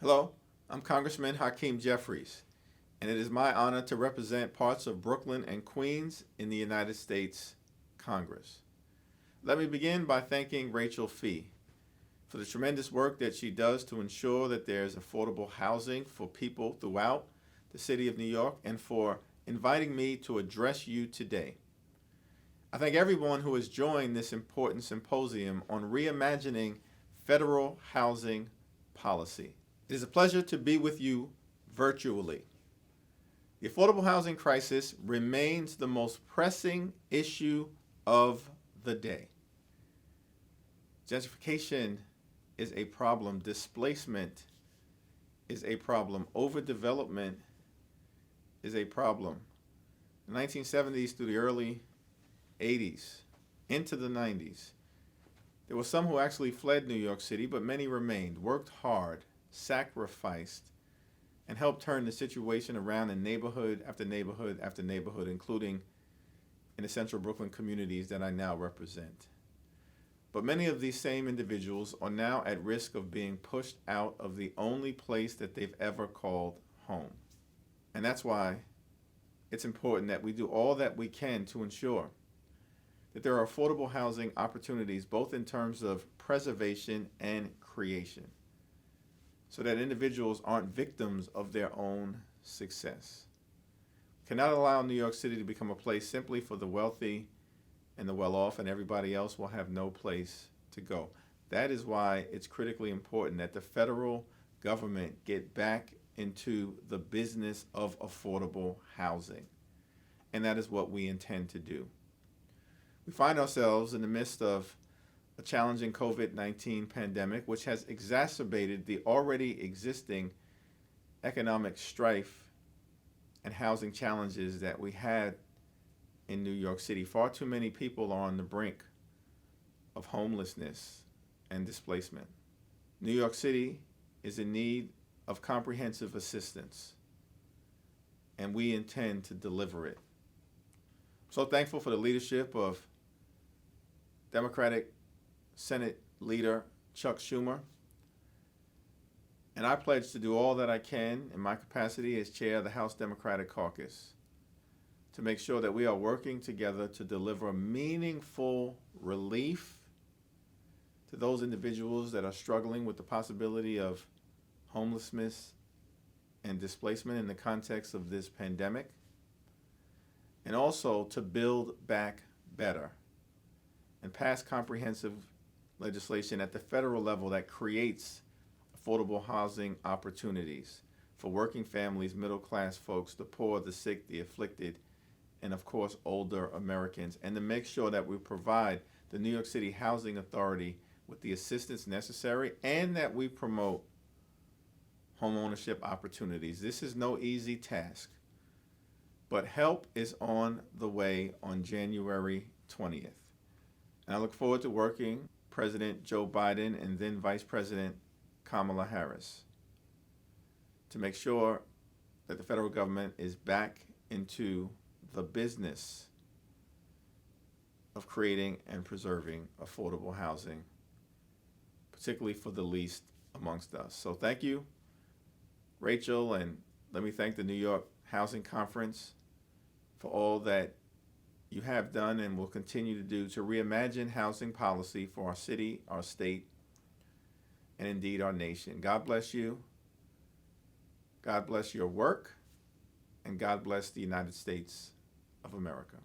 Hello, I'm Congressman Hakeem Jeffries, and it is my honor to represent parts of Brooklyn and Queens in the United States Congress. Let me begin by thanking Rachel Fee for the tremendous work that she does to ensure that there's affordable housing for people throughout the city of New York, and for inviting me to address you today. I thank everyone who has joined this important symposium on reimagining federal housing policy. It is a pleasure to be with you virtually. The affordable housing crisis remains the most pressing issue of the day. Gentrification is a problem. Displacement is a problem. Overdevelopment is a problem. The 1970s through the early 80s, into the 90s, there were some who actually fled New York City, but many remained, worked hard, sacrificed, and helped turn the situation around in neighborhood after neighborhood after neighborhood, including in the central Brooklyn communities that I now represent. But many of these same individuals are now at risk of being pushed out of the only place that they've ever called home. And that's why it's important that we do all that we can to ensure that there are affordable housing opportunities, both in terms of preservation and creation, so that individuals aren't victims of their own success. We cannot allow New York City to become a place simply for the wealthy and the well-off, and everybody else will have no place to go. That is why it's critically important that the federal government get back into the business of affordable housing. And that is what we intend to do. We find ourselves in the midst of a challenging COVID-19 pandemic, which has exacerbated the already existing economic strife and housing challenges that we had in New York City. Far too many people are on the brink of homelessness and displacement. New York City is in need of comprehensive assistance, and we intend to deliver it. I'm so thankful for the leadership of Democratic Senate Leader Chuck Schumer, and I pledge to do all that I can in my capacity as chair of the House Democratic Caucus to make sure that we are working together to deliver meaningful relief to those individuals that are struggling with the possibility of homelessness and displacement in the context of this pandemic, and also to build back better and pass comprehensive legislation at the federal level that creates affordable housing opportunities for working families, middle-class folks, the poor, the sick, the afflicted, and of course older Americans, and to make sure that we provide the New York City Housing Authority with the assistance necessary, and that we promote homeownership opportunities. This is no easy task, but help is on the way on January 20th. And I look forward to working with President Joe Biden and then Vice President Kamala Harris to make sure that the federal government is back into the business of creating and preserving affordable housing, particularly for the least amongst us. So thank you, Rachel, and let me thank the New York Housing Conference for all that you have done and will continue to do to reimagine housing policy for our city, our state, and indeed our nation. God bless you. God bless your work, and God bless the United States of America.